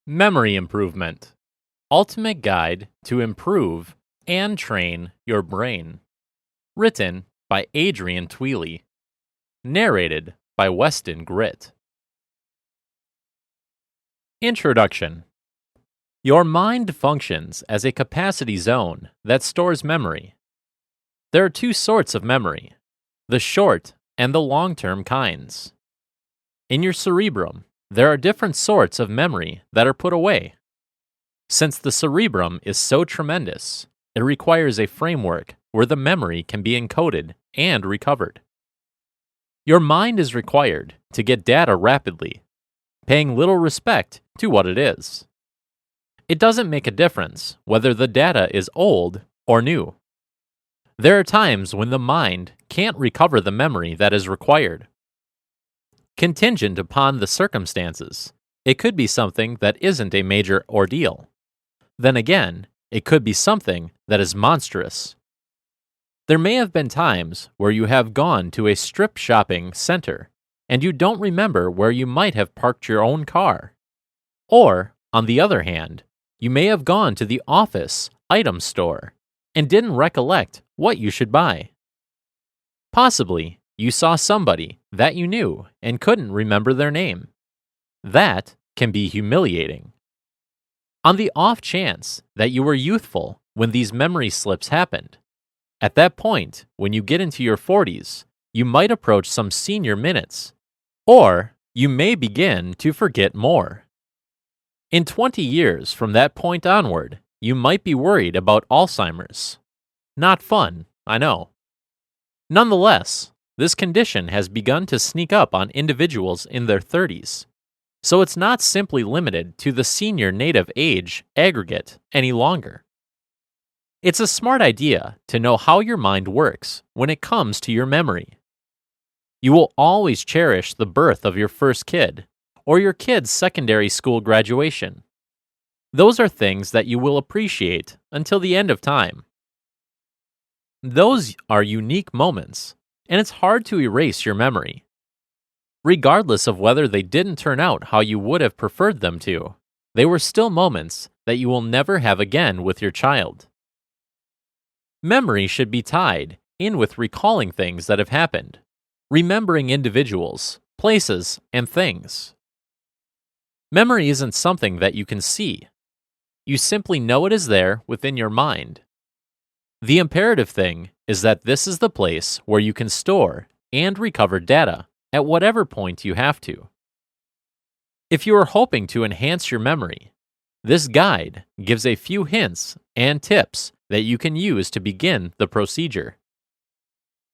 Memory Improvement Ultimate Guide to Improve and Train Your Brain. Written by Adrian Tweely. Narrated by Weston Grit. Introduction. Your mind functions as a capacity zone that stores memory. There are two sorts of memory, the short and the long-term kinds. In your cerebrum, there are different sorts of memory that are put away. Since the cerebrum is so tremendous, it requires a framework where the memory can be encoded and recovered. Your mind is required to get data rapidly, paying little respect to what it is. It doesn't make a difference whether the data is old or new. There are times when the mind can't recover the memory that is required. Contingent upon the circumstances, it could be something that isn't a major ordeal. Then again, it could be something that is monstrous. There may have been times where you have gone to a strip shopping center and you don't remember where you might have parked your own car. Or, on the other hand, you may have gone to the office item store and didn't recollect what you should buy. Possibly, you saw somebody that you knew and couldn't remember their name. That can be humiliating. On the off chance that you were youthful when these memory slips happened, at that point, when you get into your 40s, you might approach some senior minutes, or you may begin to forget more. In 20 years from that point onward, you might be worried about Alzheimer's. Not fun, I know. Nonetheless, this condition has begun to sneak up on individuals in their 30s, so it's not simply limited to the senior native age aggregate any longer. It's a smart idea to know how your mind works when it comes to your memory. You will always cherish the birth of your first kid, or your kid's secondary school graduation. Those are things that you will appreciate until the end of time. Those are unique moments, and it's hard to erase your memory. Regardless of whether they didn't turn out how you would have preferred them to, they were still moments that you will never have again with your child. Memory should be tied in with recalling things that have happened, remembering individuals, places, and things. Memory isn't something that you can see. You simply know it is there within your mind. The imperative thing is that this is the place where you can store and recover data at whatever point you have to. If you are hoping to enhance your memory, this guide gives a few hints and tips that you can use to begin the procedure.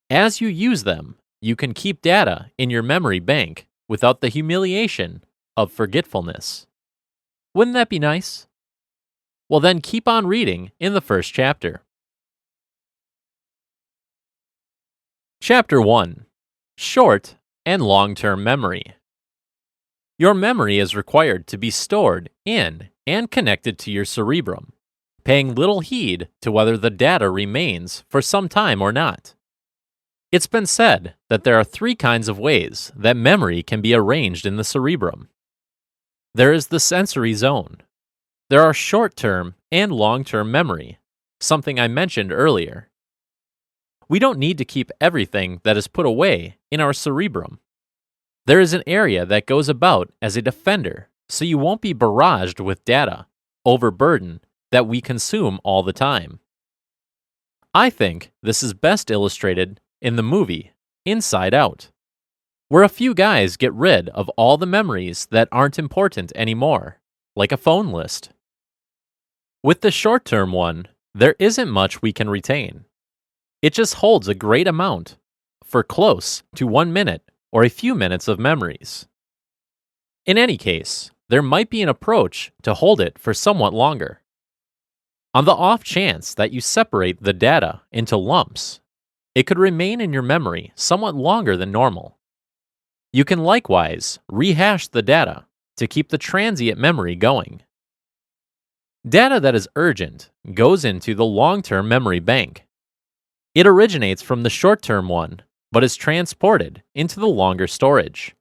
As you use them, you can keep data in your memory bank without the humiliation of forgetfulness. Wouldn't that be nice? Well, then keep on reading in the first chapter. Chapter 1. Short and Long-Term Memory. Your memory is required to be stored in and connected to your cerebrum, paying little heed to whether the data remains for some time or not. It's been said that there are three kinds of ways that memory can be arranged in the cerebrum. There is the sensory zone. There are short-term and long-term memory, something I mentioned earlier. We don't need to keep everything that is put away in our cerebrum. There is an area that goes about as a defender, so you won't be barraged with data, overburdened, that we consume all the time. I think this is best illustrated in the movie Inside Out, where a few guys get rid of all the memories that aren't important anymore, like a phone list. With the short-term one, there isn't much we can retain. It just holds a great amount, for close to 1 minute or a few minutes of memories. In any case, there might be an approach to hold it for somewhat longer. On the off chance that you separate the data into lumps, it could remain in your memory somewhat longer than normal. You can likewise rehash the data to keep the transient memory going. Data that is urgent goes into the long-term memory bank. It originates from the short-term one, but is transported into the longer storage.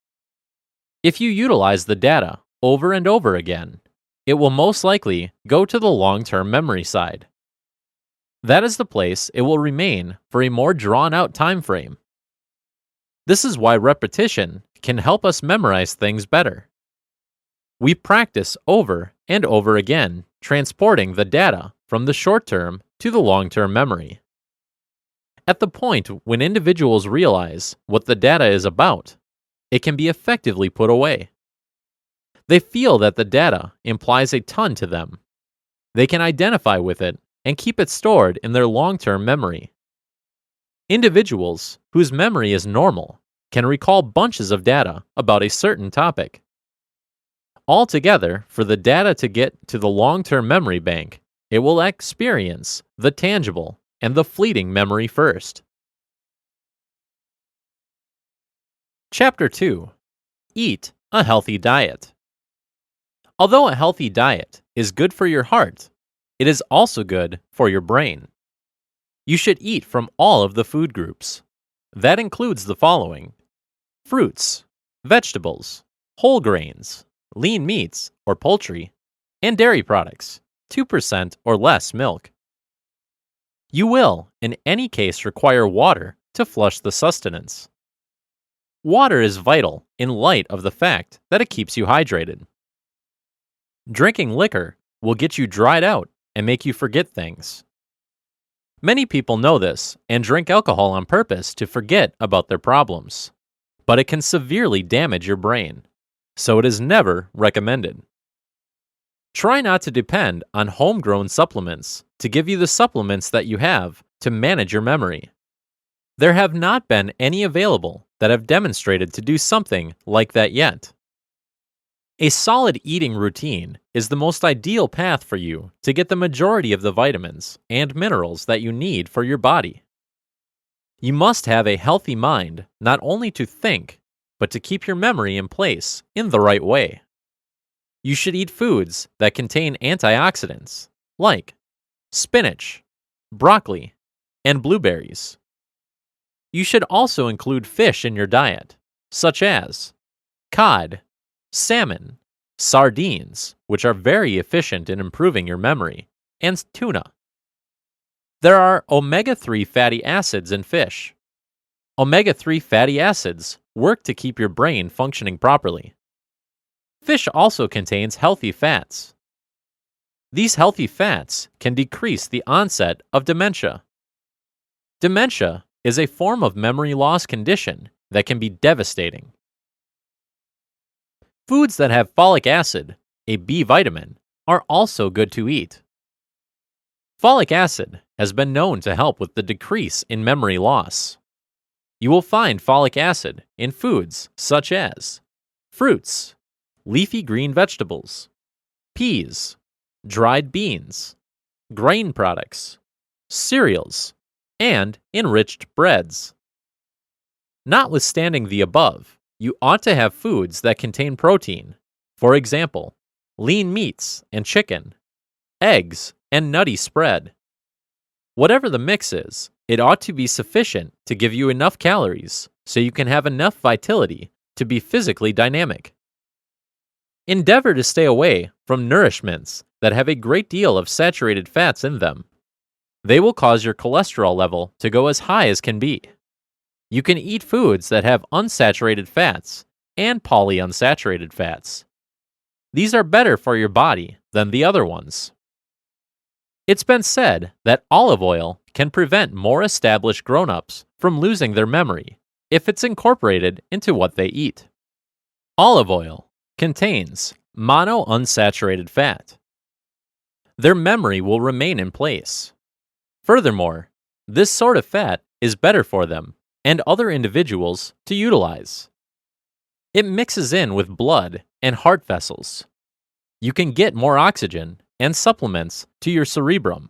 If you utilize the data over and over again, it will most likely go to the long-term memory side. That is the place it will remain for a more drawn-out time frame. This is why repetition can help us memorize things better. We practice over and over again, transporting the data from the short-term to the long-term memory. At the point when individuals realize what the data is about, it can be effectively put away. They feel that the data implies a ton to them. They can identify with it and keep it stored in their long-term memory. Individuals whose memory is normal can recall bunches of data about a certain topic. Altogether, for the data to get to the long-term memory bank, it will experience the tangible and the fleeting memory first. Chapter 2. Eat a healthy diet. Although a healthy diet is good for your heart, it is also good for your brain. You should eat from all of the food groups. That includes the following: fruits, vegetables, whole grains, lean meats or poultry, and dairy products, 2% or less milk. You will, in any case, require water to flush the sustenance. Water is vital in light of the fact that it keeps you hydrated. Drinking liquor will get you dried out and make you forget things. Many people know this and drink alcohol on purpose to forget about their problems, but it can severely damage your brain, so it is never recommended. Try not to depend on homegrown supplements to give you the supplements that you have to manage your memory. There have not been any available that have demonstrated to do something like that yet. A solid eating routine is the most ideal path for you to get the majority of the vitamins and minerals that you need for your body. You must have a healthy mind not only to think, but to keep your memory in place in the right way. You should eat foods that contain antioxidants, like spinach, broccoli, and blueberries. You should also include fish in your diet, such as cod, salmon, sardines, which are very efficient in improving your memory, and tuna. There are omega-3 fatty acids in fish. Omega-3 fatty acids work to keep your brain functioning properly. Fish also contains healthy fats. These healthy fats can decrease the onset of dementia. Dementia is a form of memory loss condition that can be devastating. Foods that have folic acid, a B vitamin, are also good to eat. Folic acid has been known to help with the decrease in memory loss. You will find folic acid in foods such as fruits, leafy green vegetables, peas, dried beans, grain products, cereals, and enriched breads. Notwithstanding the above, you ought to have foods that contain protein, for example, lean meats and chicken, eggs and nutty spread. Whatever the mix is, it ought to be sufficient to give you enough calories so you can have enough vitality to be physically dynamic. Endeavor to stay away from nourishments that have a great deal of saturated fats in them. They will cause your cholesterol level to go as high as can be. You can eat foods that have unsaturated fats and polyunsaturated fats. These are better for your body than the other ones. It's been said that olive oil can prevent more established grown-ups from losing their memory if it's incorporated into what they eat. Olive oil contains monounsaturated fat. Their memory will remain in place. Furthermore, this sort of fat is better for them and other individuals to utilize. It mixes in with blood and heart vessels. You can get more oxygen and supplements to your cerebrum.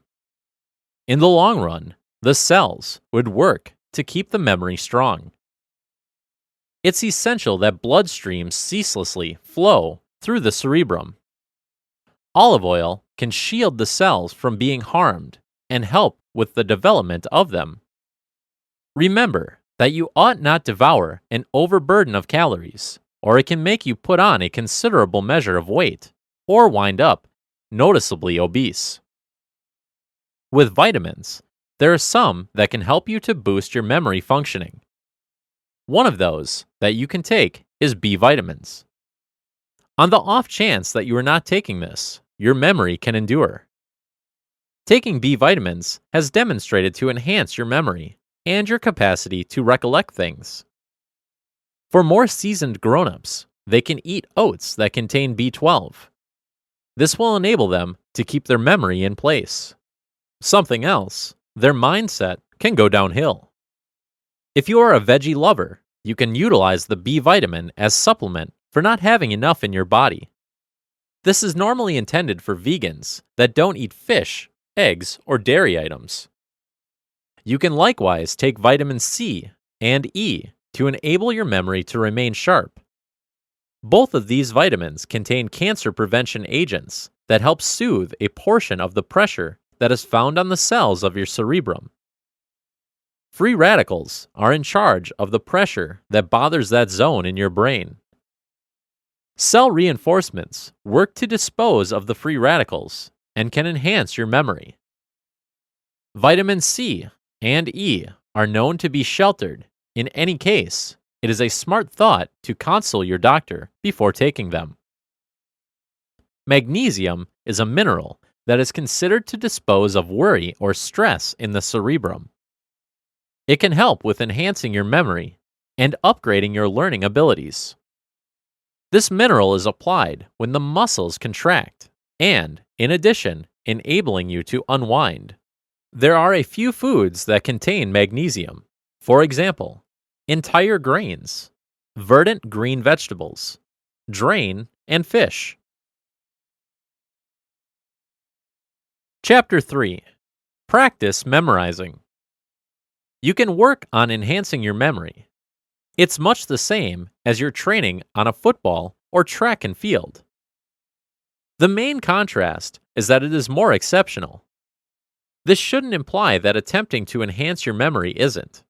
In the long run, the cells would work to keep the memory strong. It's essential that blood streams ceaselessly flow through the cerebrum. Olive oil can shield the cells from being harmed and help with the development of them. Remember that you ought not devour an overburden of calories, or it can make you put on a considerable measure of weight, or wind up noticeably obese. With vitamins, there are some that can help you to boost your memory functioning. One of those that you can take is B vitamins. On the off chance that you are not taking this, your memory can endure. Taking B vitamins has demonstrated to enhance your memory and your capacity to recollect things. For more seasoned grown-ups, they can eat oats that contain B12. This will enable them to keep their memory in place. Something else, their mindset can go downhill. If you are a veggie lover, you can utilize the B vitamin as supplement for not having enough in your body. This is normally intended for vegans that don't eat fish, eggs, or dairy items. You can likewise take vitamin C and E to enable your memory to remain sharp. Both of these vitamins contain cancer prevention agents that help soothe a portion of the pressure that is found on the cells of your cerebrum. Free radicals are in charge of the pressure that bothers that zone in your brain. Cell reinforcements work to dispose of the free radicals and can enhance your memory. Vitamin C and E are known to be sheltered. In any case, it is a smart thought to consult your doctor before taking them. Magnesium is a mineral that is considered to dispose of worry or stress in the cerebrum. It can help with enhancing your memory and upgrading your learning abilities. This mineral is applied when the muscles contract and, in addition, enabling you to unwind. There are a few foods that contain magnesium. For example, entire grains, verdant green vegetables, drain, and fish. Chapter 3. Practice memorizing. You can work on enhancing your memory. It's much the same as your training on a football or track and field. The main contrast is that it is more exceptional. This shouldn't imply that attempting to enhance your memory isn't.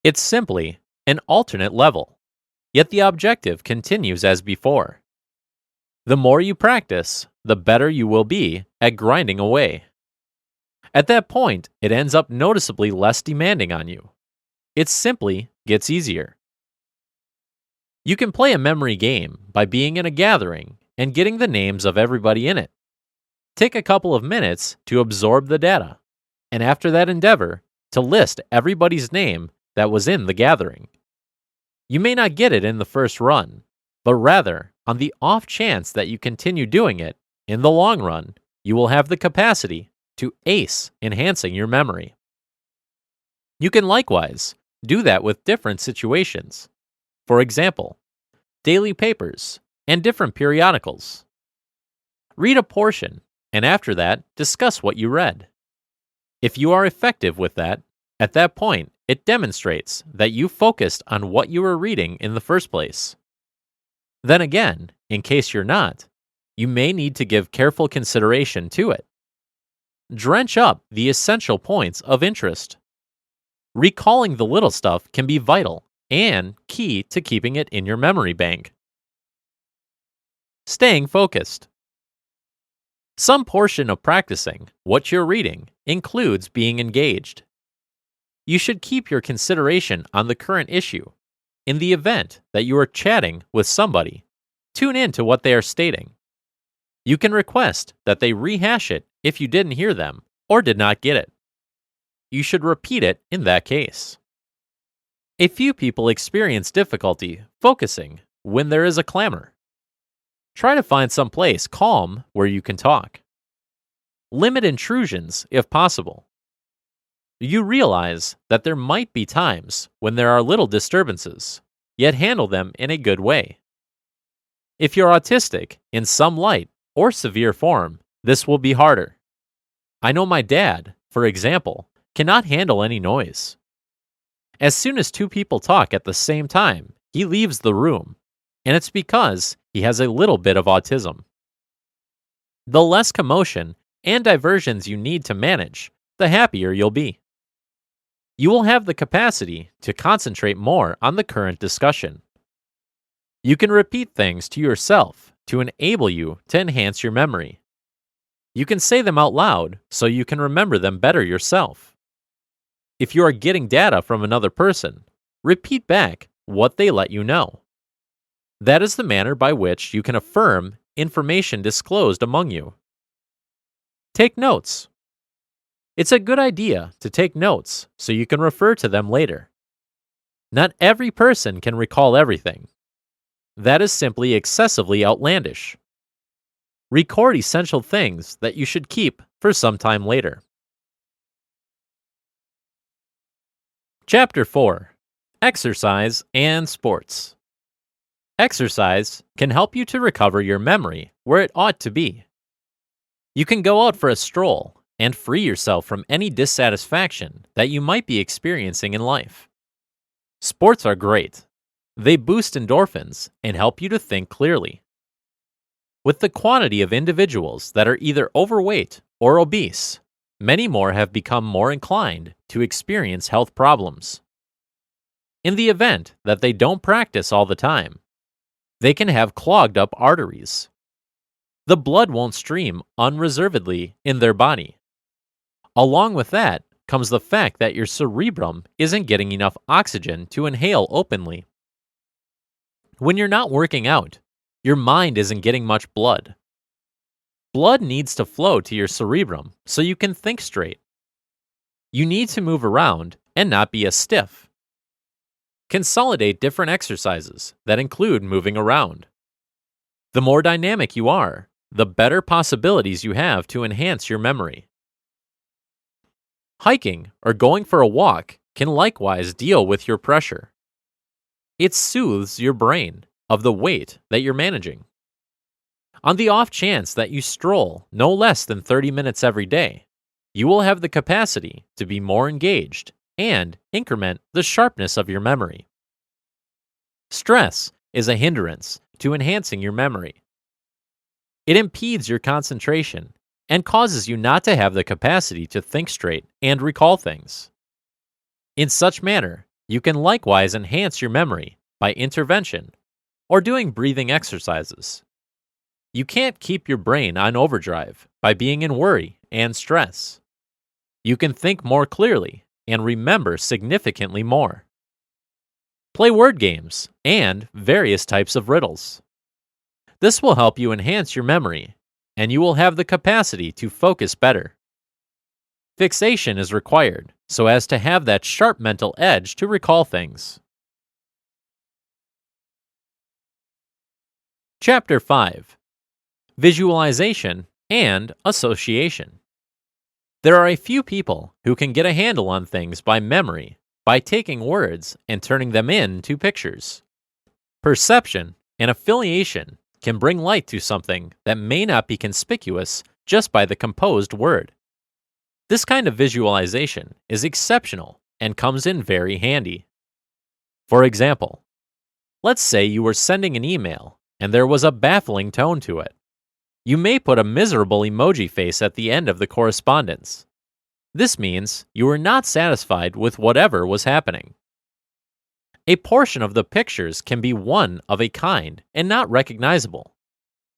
It's simply an alternate level, yet the objective continues as before. The more you practice, the better you will be at grinding away. At that point, it ends up noticeably less demanding on you. It simply gets easier. You can play a memory game by being in a gathering and getting the names of everybody in it. Take a couple of minutes to absorb the data, and after that endeavor, to list everybody's name that was in the gathering. You may not get it in the first run, but rather, on the off chance that you continue doing it, in the long run, you will have the capacity to ace enhancing your memory. You can likewise do that with different situations. For example, daily papers and different periodicals. Read a portion, and after that, discuss what you read. If you are effective with that, at that point, it demonstrates that you focused on what you were reading in the first place. Then again, in case you're not, you may need to give careful consideration to it. Drench up the essential points of interest. Recalling the little stuff can be vital and key to keeping it in your memory bank. Staying focused. Some portion of practicing what you're reading includes being engaged. You should keep your consideration on the current issue. In the event that you are chatting with somebody, tune in to what they are stating. You can request that they rehash it if you didn't hear them or did not get it. You should repeat it in that case. A few people experience difficulty focusing when there is a clamor. Try to find some place calm where you can talk. Limit intrusions if possible. You realize that there might be times when there are little disturbances, yet handle them in a good way. If you're autistic in some light or severe form, this will be harder. I know my dad, for example, cannot handle any noise. As soon as two people talk at the same time, he leaves the room, and it's because he has a little bit of autism. The less commotion and diversions you need to manage, the happier you'll be. You will have the capacity to concentrate more on the current discussion. You can repeat things to yourself to enable you to enhance your memory. You can say them out loud so you can remember them better yourself. If you are getting data from another person, repeat back what they let you know. That is the manner by which you can affirm information disclosed among you. Take notes. It's a good idea to take notes so you can refer to them later. Not every person can recall everything. That is simply excessively outlandish. Record essential things that you should keep for some time later. Chapter 4. Exercise and Sports. Exercise can help you to recover your memory where it ought to be. You can go out for a stroll and free yourself from any dissatisfaction that you might be experiencing in life. Sports are great. They boost endorphins and help you to think clearly. With the quantity of individuals that are either overweight or obese, many more have become more inclined to experience health problems. In the event that they don't practice all the time, they can have clogged up arteries. The blood won't stream unreservedly in their body. Along with that comes the fact that your cerebrum isn't getting enough oxygen to inhale openly. When you're not working out, your mind isn't getting much blood. Blood needs to flow to your cerebrum so you can think straight. You need to move around and not be as stiff. Consolidate different exercises that include moving around. The more dynamic you are, the better possibilities you have to enhance your memory. Hiking or going for a walk can likewise deal with your pressure. It soothes your brain of the weight that you're managing. On the off chance that you stroll no less than 30 minutes every day, you will have the capacity to be more engaged and increment the sharpness of your memory. Stress is a hindrance to enhancing your memory. It impedes your concentration and causes you not to have the capacity to think straight and recall things. In such manner, you can likewise enhance your memory by intervention or doing breathing exercises. You can't keep your brain on overdrive by being in worry and stress. You can think more clearly and remember significantly more. Play word games and various types of riddles. This will help you enhance your memory, and you will have the capacity to focus better. Fixation is required so as to have that sharp mental edge to recall things. Chapter 5. Visualization and Association. There are a few people who can get a handle on things by memory by taking words and turning them into pictures. Perception and affiliation can bring light to something that may not be conspicuous just by the composed word. This kind of visualization is exceptional and comes in very handy. For example, let's say you were sending an email and there was a baffling tone to it. You may put a miserable emoji face at the end of the correspondence. This means you were not satisfied with whatever was happening. A portion of the pictures can be one of a kind and not recognizable.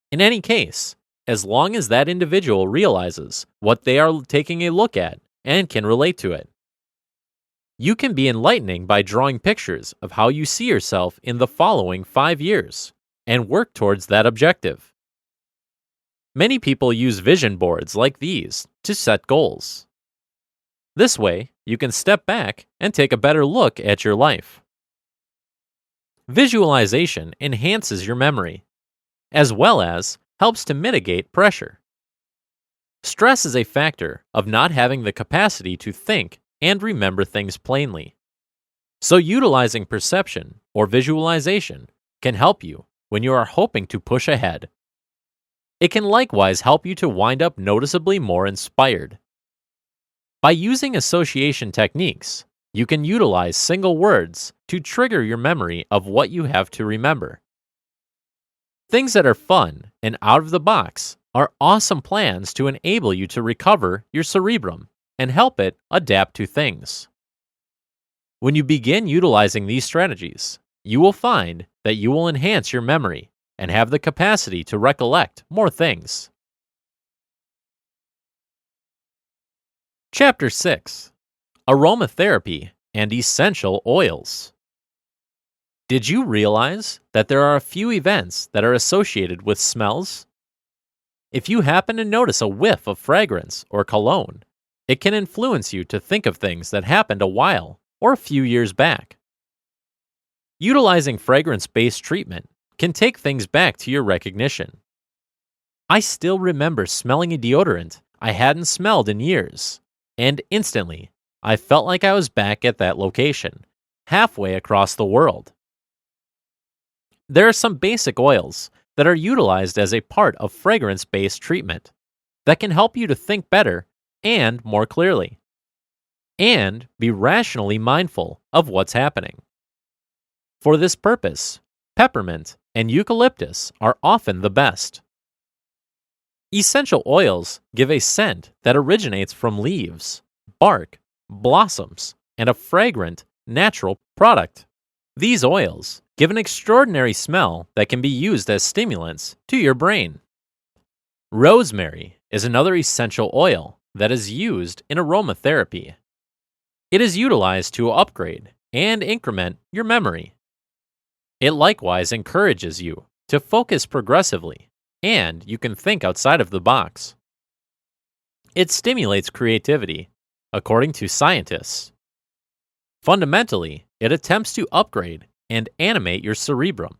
In any case, as long as that individual realizes what they are taking a look at and can relate to it. You can be enlightening by drawing pictures of how you see yourself in the following 5 years and work towards that objective. Many people use vision boards like these to set goals. This way, you can step back and take a better look at your life. Visualization enhances your memory, as well as helps to mitigate pressure. Stress is a factor of not having the capacity to think and remember things plainly. So utilizing perception or visualization can help you when you are hoping to push ahead. It can likewise help you to wind up noticeably more inspired. By using association techniques, you can utilize single words to trigger your memory of what you have to remember. Things that are fun and out of the box are awesome plans to enable you to recover your cerebrum and help it adapt to things. When you begin utilizing these strategies, you will find that you will enhance your memory and have the capacity to recollect more things. Chapter 6: Aromatherapy and Essential Oils. Did you realize that there are a few events that are associated with smells? If you happen to notice a whiff of fragrance or cologne, it can influence you to think of things that happened a while or a few years back. Utilizing fragrance-based treatment can take things back to your recognition. I still remember smelling a deodorant I hadn't smelled in years, and instantly, I felt like I was back at that location, halfway across the world. There are some basic oils that are utilized as a part of fragrance-based treatment that can help you to think better and more clearly, and be rationally mindful of what's happening. For this purpose, peppermint and eucalyptus are often the best. Essential oils give a scent that originates from leaves, bark, blossoms, and a fragrant, natural product. These oils give an extraordinary smell that can be used as stimulants to your brain. Rosemary is another essential oil that is used in aromatherapy. It is utilized to upgrade and increment your memory. It likewise encourages you to focus progressively, and you can think outside of the box. It stimulates creativity, according to scientists. Fundamentally, it attempts to upgrade and animate your cerebrum.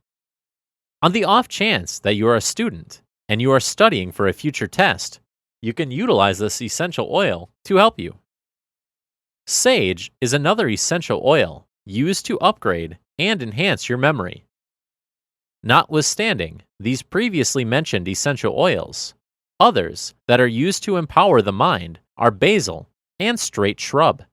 On the off chance that you are a student and you are studying for a future test, you can utilize this essential oil to help you. Sage is another essential oil used to upgrade and enhance your memory. Notwithstanding these previously mentioned essential oils, others that are used to empower the mind are basil and straight shrub.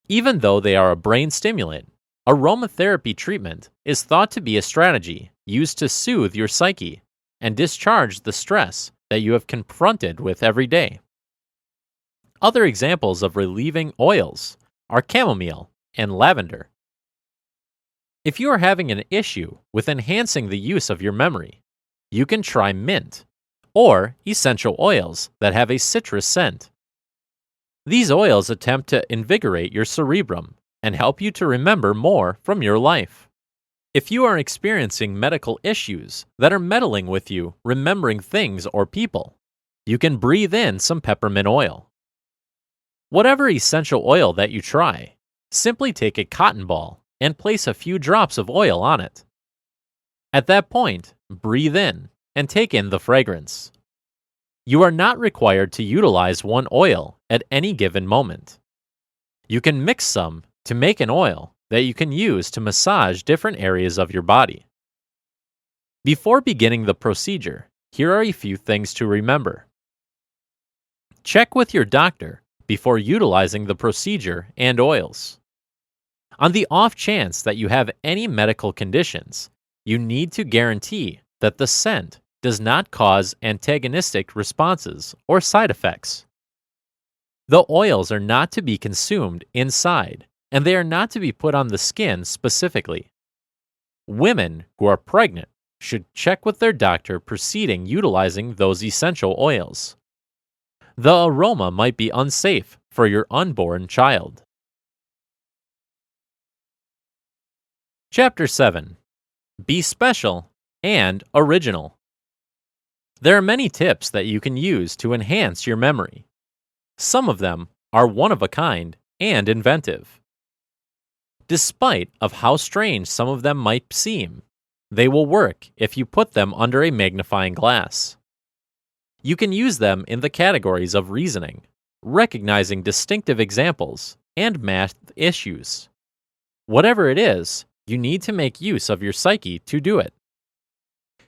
Even though they are a brain stimulant, aromatherapy treatment is thought to be a strategy used to soothe your psyche and discharge the stress that you have confronted with every day. Other examples of relieving oils are chamomile and lavender. If you are having an issue with enhancing the use of your memory, you can try mint or essential oils that have a citrus scent. These oils attempt to invigorate your cerebrum and help you to remember more from your life. If you are experiencing medical issues that are meddling with you remembering things or people, you can breathe in some peppermint oil. Whatever essential oil that you try, simply take a cotton ball and place a few drops of oil on it. At that point, breathe in and take in the fragrance. You are not required to utilize one oil at any given moment. You can mix some to make an oil that you can use to massage different areas of your body. Before beginning the procedure, here are a few things to remember. Check with your doctor before utilizing the procedure and oils. On the off chance that you have any medical conditions, you need to guarantee that the scent does not cause antagonistic responses or side effects. The oils are not to be consumed inside, and they are not to be put on the skin specifically. Women who are pregnant should check with their doctor preceding utilizing those essential oils. The aroma might be unsafe for your unborn child. Chapter 7: Be Special and Original. There are many tips that you can use to enhance your memory. Some of them are one of a kind and inventive. Despite of how strange some of them might seem, they will work if you put them under a magnifying glass. You can use them in the categories of reasoning, recognizing distinctive examples, and math issues. Whatever it is, you need to make use of your psyche to do it.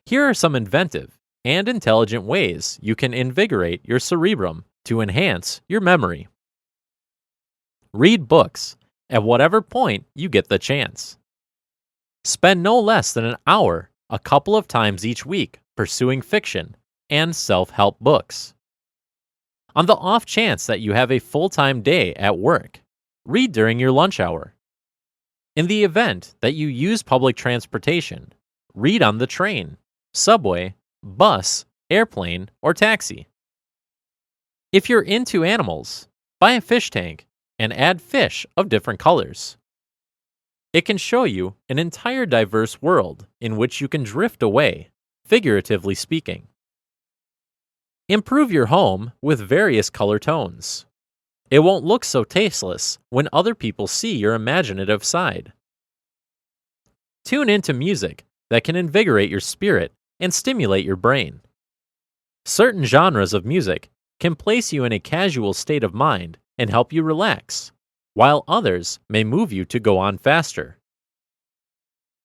Here are some inventive and intelligent ways you can invigorate your cerebrum to enhance your memory. Read books at whatever point you get the chance. Spend no less than an hour a couple of times each week pursuing fiction and self-help books. On the off chance that you have a full-time day at work, read during your lunch hour. In the event that you use public transportation, read on the train, subway, bus, airplane, or taxi. If you're into animals, Buy a fish tank and add fish of different colors. It can show you an entire diverse world in which you can drift away, figuratively speaking. Improve your home with various color tones. It won't look so tasteless when other people see your imaginative side. Tune into music that can invigorate your spirit and stimulate your brain. Certain genres of music can place you in a casual state of mind and help you relax, while others may move you to go on faster.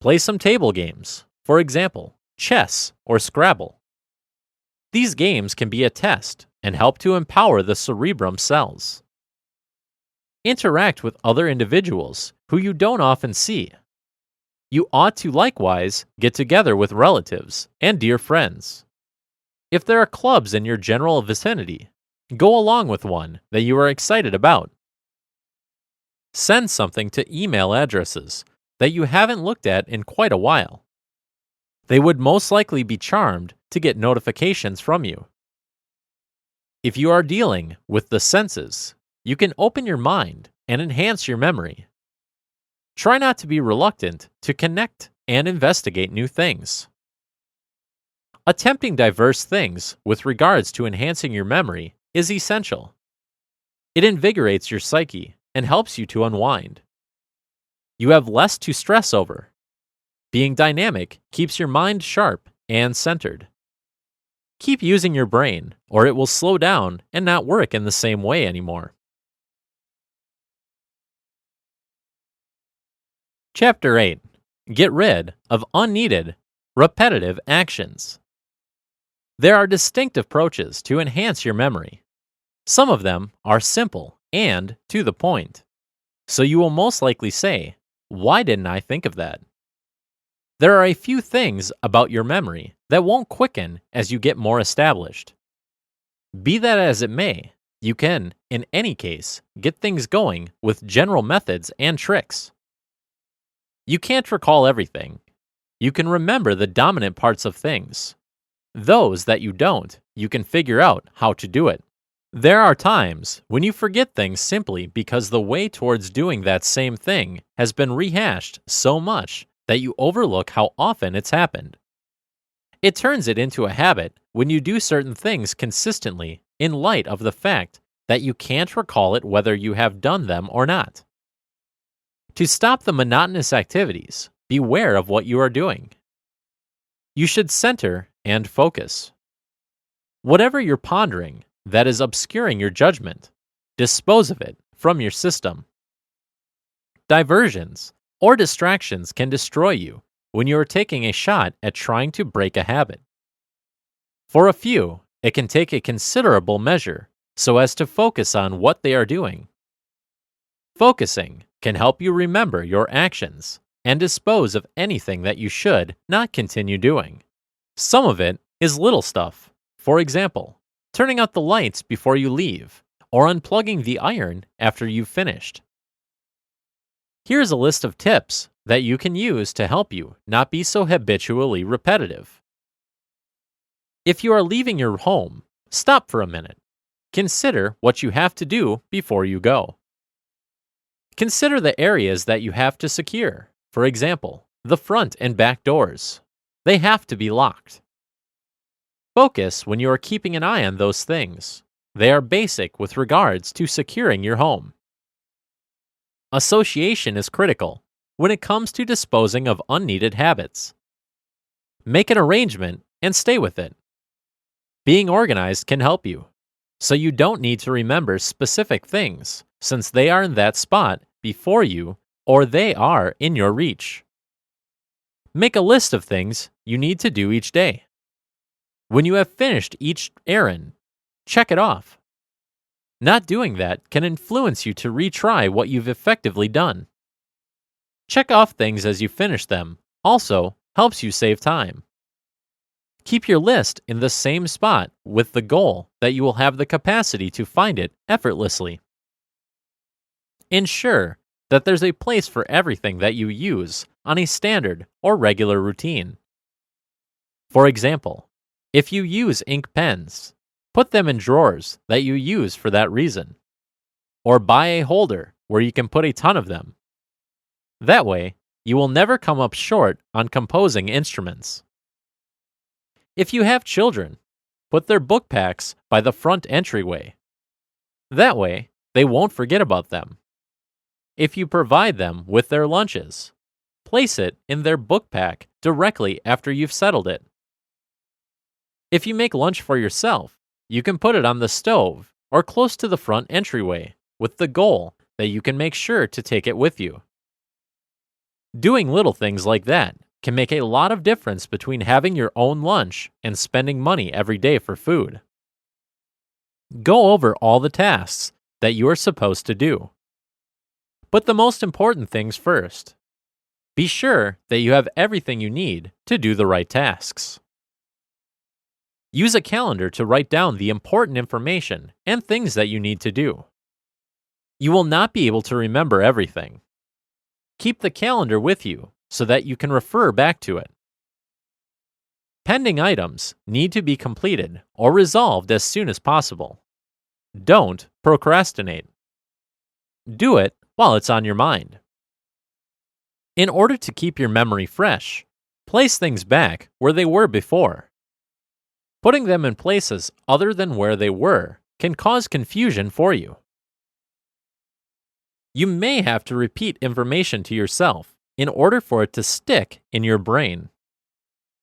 Play some table games, for example, chess or Scrabble. These games can be a test and help to empower the cerebrum cells. Interact with other individuals who you don't often see. You ought to likewise get together with relatives and dear friends. If there are clubs in your general vicinity, go along with one that you are excited about. Send something to email addresses that you haven't looked at in quite a while. They would most likely be charmed to get notifications from you. If you are dealing with the senses, you can open your mind and enhance your memory. Try not to be reluctant to connect and investigate new things. Attempting diverse things with regards to enhancing your memory is essential. It invigorates your psyche and helps you to unwind. You have less to stress over. Being dynamic keeps your mind sharp and centered. Keep using your brain, or it will slow down and not work in the same way anymore. Chapter 8. Get rid of unneeded, repetitive actions. There are distinct approaches to enhance your memory. Some of them are simple and to the point. So you will most likely say, "Why didn't I think of that?" There are a few things about your memory that won't quicken as you get more established. Be that as it may, you can, in any case, get things going with general methods and tricks. You can't recall everything. You can remember the dominant parts of things. Those that you don't, you can figure out how to do it. There are times when you forget things simply because the way towards doing that same thing has been rehashed so much that you overlook how often it's happened. It turns it into a habit when you do certain things consistently in light of the fact that you can't recall it whether you have done them or not. To stop the monotonous activities, beware of what you are doing. You should center and focus. Whatever you're pondering that is obscuring your judgment, dispose of it from your system. Diversions or distractions can destroy you when you are taking a shot at trying to break a habit. For a few, it can take a considerable measure so as to focus on what they are doing. Focusing can help you remember your actions and dispose of anything that you should not continue doing. Some of it is little stuff. For example, turning out the lights before you leave or unplugging the iron after you've finished. Here's a list of tips that you can use to help you not be so habitually repetitive. If you are leaving your home, stop for a minute. Consider what you have to do before you go. Consider the areas that you have to secure. For example, the front and back doors. They have to be locked. Focus when you are keeping an eye on those things. They are basic with regards to securing your home. Association is critical when it comes to disposing of unneeded habits. Make an arrangement and stay with it. Being organized can help you, so you don't need to remember specific things since they are in that spot before you or they are in your reach. Make a list of things you need to do each day. When you have finished each errand, check it off. Not doing that can influence you to retry what you've effectively done. Check off things as you finish them also helps you save time. Keep your list in the same spot with the goal that you will have the capacity to find it effortlessly. Ensure that there's a place for everything that you use on a standard or regular routine. For example, if you use ink pens, put them in drawers that you use for that reason. or buy a holder where you can put a ton of them. That way, you will never come up short on composing instruments. If you have children, put their book packs by the front entryway. That way, they won't forget about them. If you provide them with their lunches, place it in their book pack directly after you've settled it. If you make lunch for yourself, you can put it on the stove or close to the front entryway with the goal that you can make sure to take it with you. Doing little things like that can make a lot of difference between having your own lunch and spending money every day for food. Go over all the tasks that you are supposed to do. Put the most important things first. Be sure that you have everything you need to do the right tasks. Use a calendar to write down the important information and things that you need to do. You will not be able to remember everything. Keep the calendar with you so that you can refer back to it. Pending items need to be completed or resolved as soon as possible. Don't procrastinate. Do it while it's on your mind. In order to keep your memory fresh, place things back where they were before. Putting them in places other than where they were can cause confusion for you. You may have to repeat information to yourself in order for it to stick in your brain.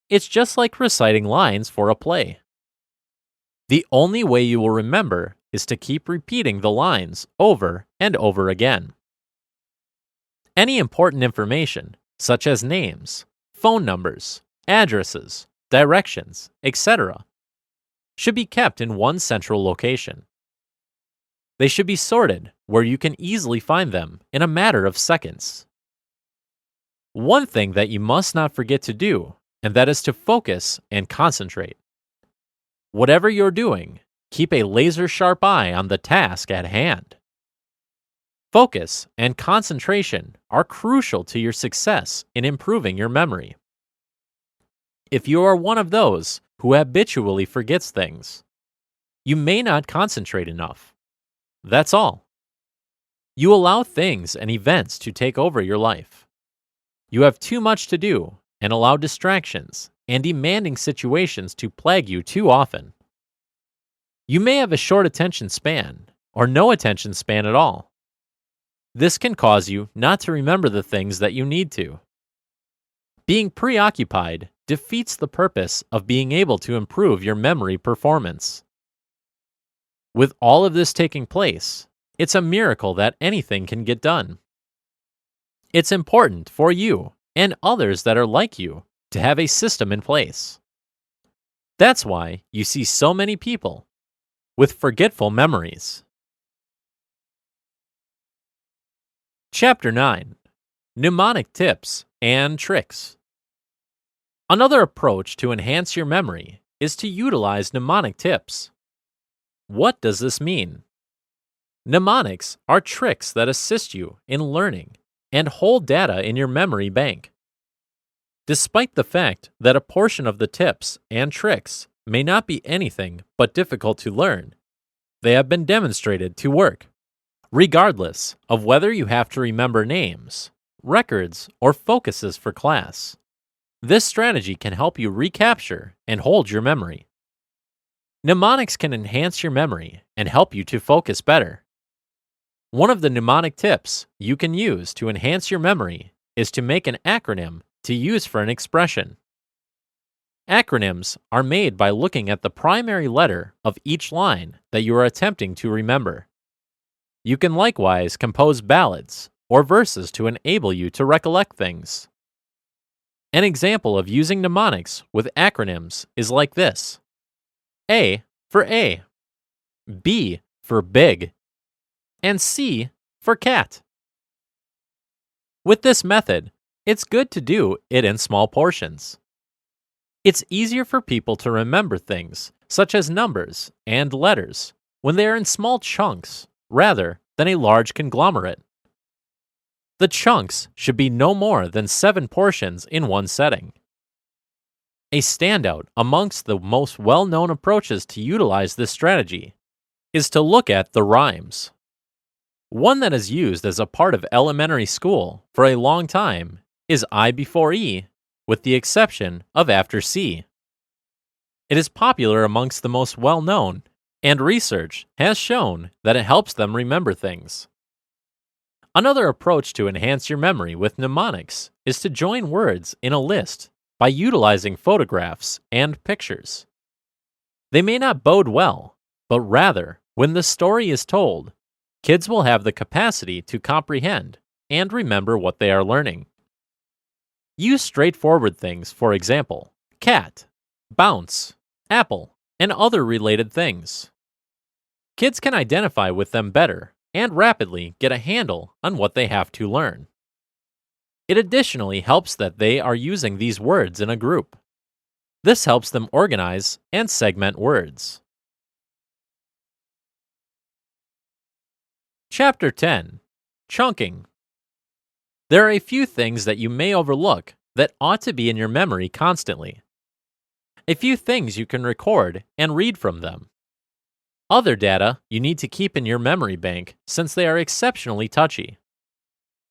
It's just like reciting lines for a play. The only way you will remember is to keep repeating the lines over and over again. Any important information, such as names, phone numbers, addresses, directions, etc., should be kept in one central location. They should be sorted where you can easily find them in a matter of seconds. One thing that you must not forget to do, and that is to focus and concentrate. Whatever you're doing, keep a laser-sharp eye on the task at hand. Focus and concentration are crucial to your success in improving your memory. If you are one of those who habitually forgets things, you may not concentrate enough. That's all. You allow things and events to take over your life. You have too much to do and allow distractions and demanding situations to plague you too often. You may have a short attention span or no attention span at all. This can cause you not to remember the things that you need to. Being preoccupied defeats the purpose of being able to improve your memory performance. With all of this taking place, it's a miracle that anything can get done. It's important for you and others that are like you to have a system in place. That's why you see so many people with forgetful memories. Chapter 9. Mnemonic Tips and Tricks. Another approach to enhance your memory is to utilize mnemonic tips. What does this mean? Mnemonics are tricks that assist you in learning and hold data in your memory bank. Despite the fact that a portion of the tips and tricks may not be anything but difficult to learn, they have been demonstrated to work, regardless of whether you have to remember names, records, or focuses for class. This strategy can help you recapture and hold your memory. Mnemonics can enhance your memory and help you to focus better. One of the mnemonic tips you can use to enhance your memory is to make an acronym to use for an expression. Acronyms are made by looking at the primary letter of each line that you are attempting to remember. You can likewise compose ballads or verses to enable you to recollect things. An example of using mnemonics with acronyms is like this: A for A, B for big, and C for cat. With this method, it's good to do it in small portions. It's easier for people to remember things, such as numbers and letters, when they are in small chunks rather than a large conglomerate. The chunks should be no more than 7 portions in one setting. A standout amongst the most well-known approaches to utilize this strategy is to look at the rhymes. One that is used as a part of elementary school for a long time is I before E, with the exception of after C. It is popular amongst the most well-known, and research has shown that it helps them remember things. Another approach to enhance your memory with mnemonics is to join words in a list by utilizing photographs and pictures. They may not bode well, but rather, when the story is told, kids will have the capacity to comprehend and remember what they are learning. Use straightforward things, for example, cat, bounce, apple, and other related things. Kids can identify with them better and rapidly get a handle on what they have to learn. It additionally helps that they are using these words in a group. This helps them organize and segment words. Chapter 10. Chunking. There are a few things that you may overlook that ought to be in your memory constantly. A few things you can record and read from them. Other data you need to keep in your memory bank since they are exceptionally touchy.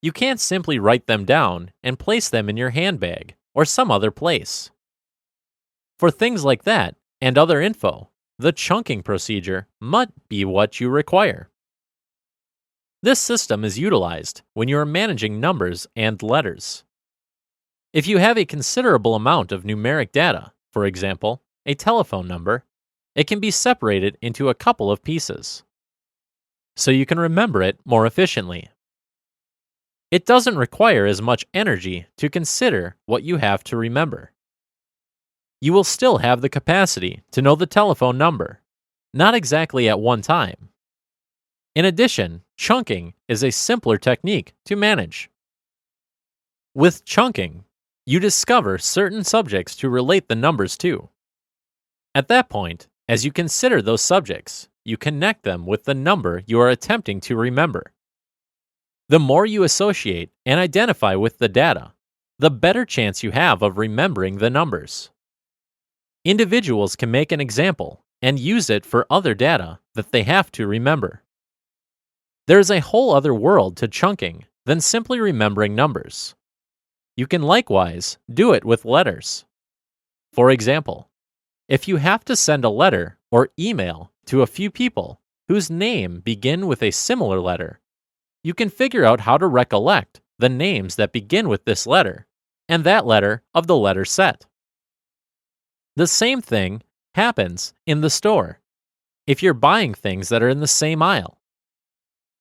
You can't simply write them down and place them in your handbag or some other place. For things like that and other info, the chunking procedure might be what you require. This system is utilized when you are managing numbers and letters. If you have a considerable amount of numeric data, for example, a telephone number, it can be separated into a couple of pieces, so you can remember it more efficiently. It doesn't require as much energy to consider what you have to remember. You will still have the capacity to know the telephone number, not exactly at one time. In addition, chunking is a simpler technique to manage. With chunking, you discover certain subjects to relate the numbers to. At that point, as you consider those subjects, you connect them with the number you are attempting to remember. The more you associate and identify with the data, the better chance you have of remembering the numbers. Individuals can make an example and use it for other data that they have to remember. There is a whole other world to chunking than simply remembering numbers. You can likewise do it with letters. For example, if you have to send a letter or email to a few people whose name begin with a similar letter, you can figure out how to recollect the names that begin with this letter and that letter of the letter set. The same thing happens in the store if you're buying things that are in the same aisle.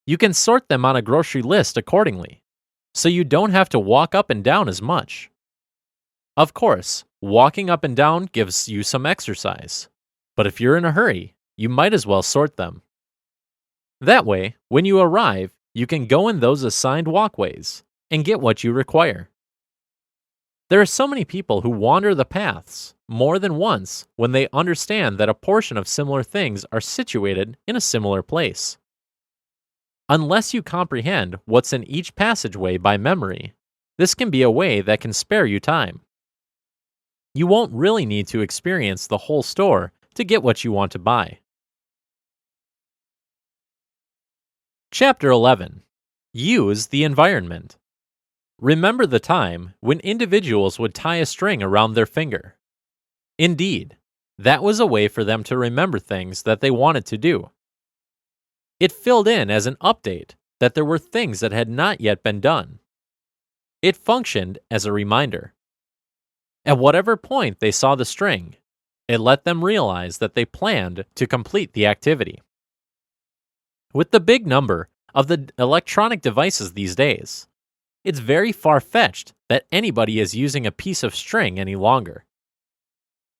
You can sort them on a grocery list accordingly, so you don't have to walk up and down as much. Of course, walking up and down gives you some exercise, but if you're in a hurry, you might as well sort them. That way, when you arrive, you can go in those assigned walkways and get what you require. There are so many people who wander the paths more than once when they understand that a portion of similar things are situated in a similar place. Unless you comprehend what's in each passageway by memory, this can be a way that can spare you time. You won't really need to experience the whole store to get what you want to buy. Chapter 11. Use the environment. Remember the time when individuals would tie a string around their finger. Indeed, that was a way for them to remember things that they wanted to do. It filled in as an update that there were things that had not yet been done. It functioned as a reminder. At whatever point they saw the string, it let them realize that they planned to complete the activity. With the big number of the electronic devices these days, it's very far-fetched that anybody is using a piece of string any longer.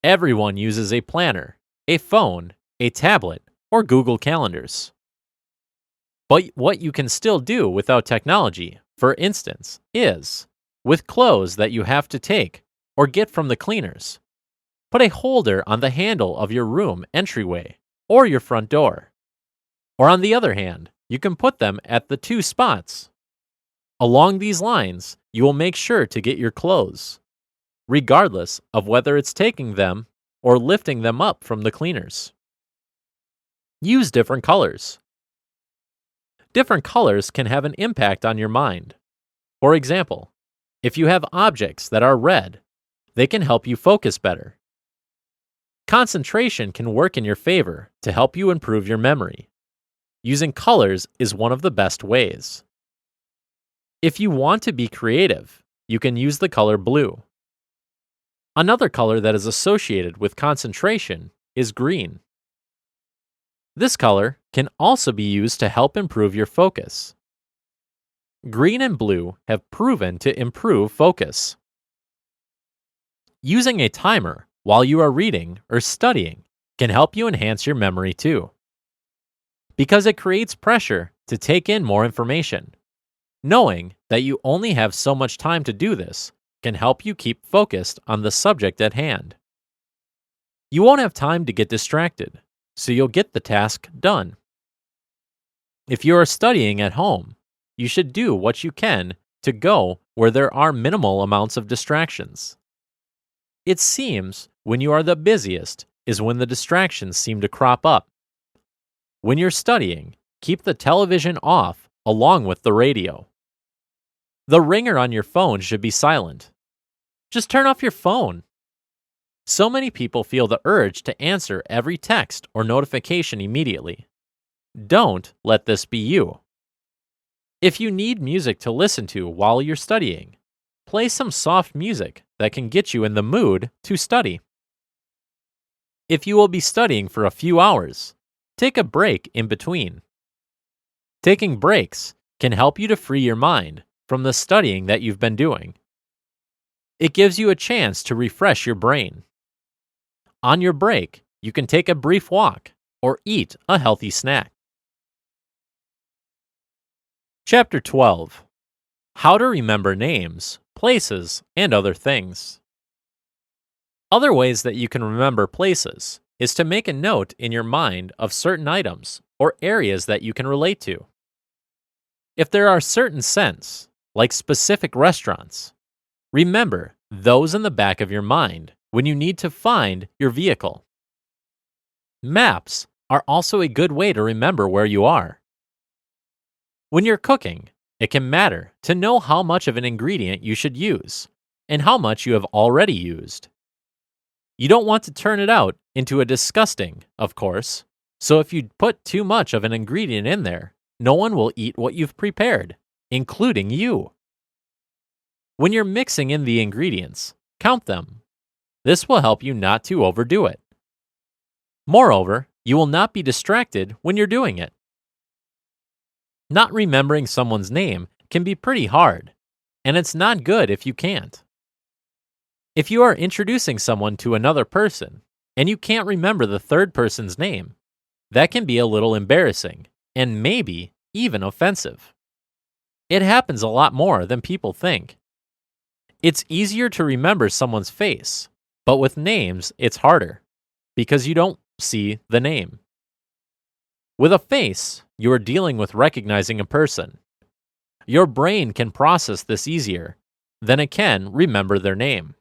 Everyone uses a planner, a phone, a tablet, or Google Calendars. But what you can still do without technology, for instance, is, with clothes that you have to take or get from the cleaners, put a holder on the handle of your room entryway or your front door. Or on the other hand, you can put them at the two spots. Along these lines, you will make sure to get your clothes, regardless of whether it's taking them or lifting them up from the cleaners. Use different colors. Different colors can have an impact on your mind. For example, if you have objects that are red, they can help you focus better. Concentration can work in your favor to help you improve your memory. Using colors is one of the best ways. If you want to be creative, you can use the color blue. Another color that is associated with concentration is green. This color can also be used to help improve your focus. Green and blue have proven to improve focus. Using a timer while you are reading or studying can help you enhance your memory too, because it creates pressure to take in more information. Knowing that you only have so much time to do this can help you keep focused on the subject at hand. You won't have time to get distracted, so you'll get the task done. If you are studying at home, you should do what you can to go where there are minimal amounts of distractions. It seems when you are the busiest is when the distractions seem to crop up. When you're studying, keep the television off along with the radio. The ringer on your phone should be silent. Just turn off your phone. So many people feel the urge to answer every text or notification immediately. Don't let this be you. If you need music to listen to while you're studying, play some soft music that can get you in the mood to study. If you will be studying for a few hours, take a break in between. Taking breaks can help you to free your mind from the studying that you've been doing. It gives you a chance to refresh your brain. On your break, you can take a brief walk or eat a healthy snack. Chapter 12. How to remember names, places, and other things. Other ways that you can remember places is to make a note in your mind of certain items or areas that you can relate to. If there are certain scents, like specific restaurants, remember those in the back of your mind when you need to find your vehicle. Maps are also a good way to remember where you are. When you're cooking, it can matter to know how much of an ingredient you should use and how much you have already used. You don't want to turn it out into a disgusting, of course, so if you put too much of an ingredient in there, no one will eat what you've prepared, including you. When you're mixing in the ingredients, count them. This will help you not to overdo it. Moreover, you will not be distracted when you're doing it. Not remembering someone's name can be pretty hard, and it's not good if you can't. If you are introducing someone to another person and you can't remember the third person's name, that can be a little embarrassing and maybe even offensive. It happens a lot more than people think. It's easier to remember someone's face, but with names it's harder because you don't see the name. With a face, you are dealing with recognizing a person. Your brain can process this easier than it can remember their name.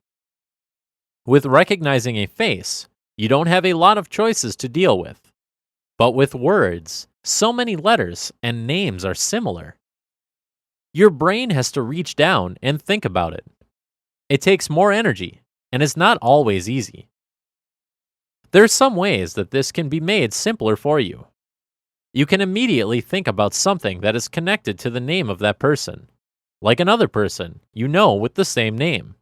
With recognizing a face, you don't have a lot of choices to deal with. But with words, so many letters and names are similar. Your brain has to reach down and think about it. It takes more energy and is not always easy. There are some ways that this can be made simpler for you. You can immediately think about something that is connected to the name of that person, like another person you know with the same name,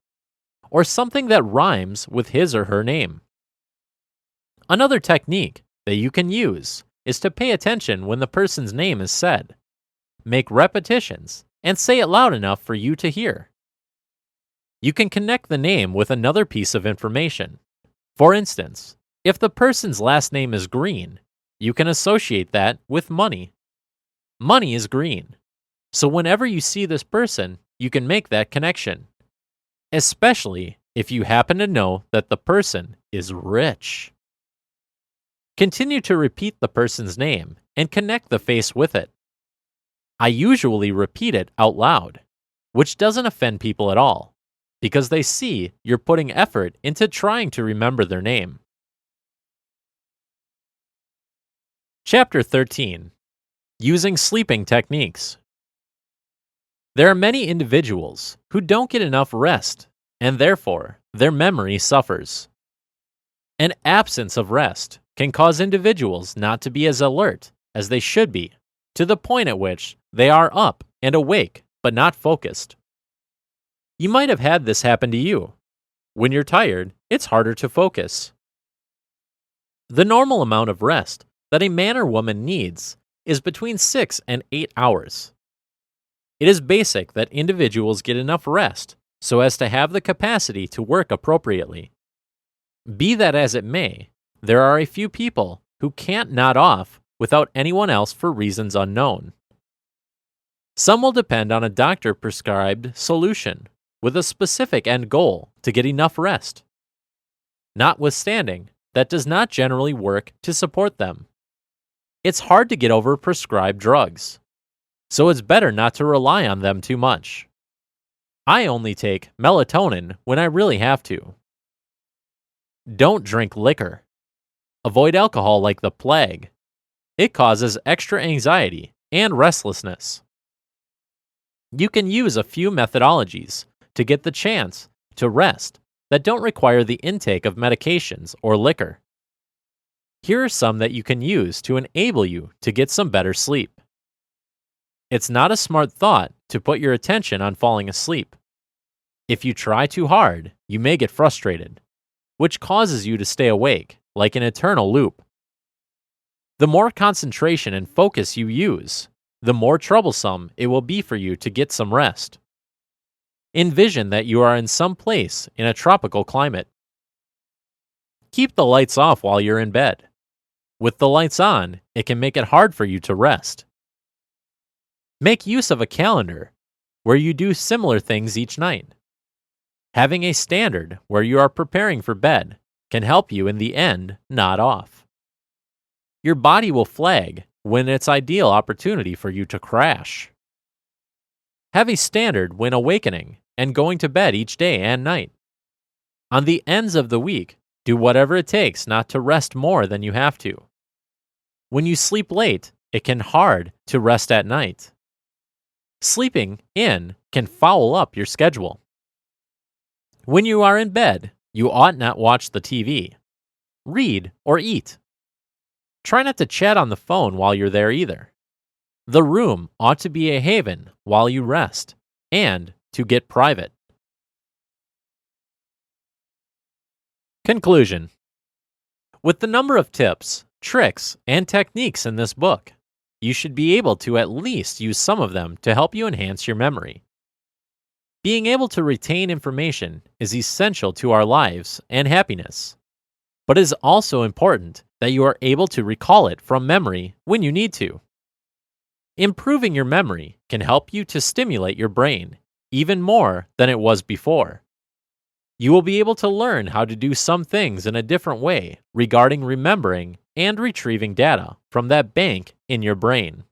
or something that rhymes with his or her name. Another technique that you can use is to pay attention when the person's name is said. Make repetitions and say it loud enough for you to hear. You can connect the name with another piece of information. For instance, if the person's last name is Green, you can associate that with money. Money is green. So whenever you see this person, you can make that connection. Especially if you happen to know that the person is rich. Continue to repeat the person's name and connect the face with it. I usually repeat it out loud, which doesn't offend people at all, because they see you're putting effort into trying to remember their name. Chapter 13. Using sleeping techniques. There are many individuals who don't get enough rest, and therefore their memory suffers. An absence of rest can cause individuals not to be as alert as they should be, to the point at which they are up and awake but not focused. You might have had this happen to you. When you're tired, it's harder to focus. The normal amount of rest that a man or woman needs is between 6 and 8 hours. It is basic that individuals get enough rest so as to have the capacity to work appropriately. Be that as it may, there are a few people who can't nod off without anyone else for reasons unknown. Some will depend on a doctor-prescribed solution with a specific end goal to get enough rest. Notwithstanding, that does not generally work to support them. It's hard to get over prescribed drugs, so it's better not to rely on them too much. I only take melatonin when I really have to. Don't drink liquor. Avoid alcohol like the plague. It causes extra anxiety and restlessness. You can use a few methodologies to get the chance to rest that don't require the intake of medications or liquor. Here are some that you can use to enable you to get some better sleep. It's not a smart thought to put your attention on falling asleep. If you try too hard, you may get frustrated, which causes you to stay awake, like an eternal loop. The more concentration and focus you use, the more troublesome it will be for you to get some rest. Envision that you are in some place in a tropical climate. Keep the lights off while you're in bed. With the lights on, it can make it hard for you to rest. Make use of a calendar where you do similar things each night. Having a standard where you are preparing for bed can help you in the end nod off. Your body will flag when it's ideal opportunity for you to crash. Have a standard when awakening and going to bed each day and night. On the ends of the week, do whatever it takes not to rest more than you have to. When you sleep late, it can be hard to rest at night. Sleeping in can foul up your schedule. When you are in bed, you ought not watch the TV, read, or eat. Try not to chat on the phone while you're there either. The room ought to be a haven while you rest, and to get private. Conclusion. With the number of tips, tricks, and techniques in this book, you should be able to at least use some of them to help you enhance your memory. Being able to retain information is essential to our lives and happiness, but it is also important that you are able to recall it from memory when you need to. Improving your memory can help you to stimulate your brain even more than it was before. You will be able to learn how to do some things in a different way regarding remembering and retrieving data from that bank in your brain.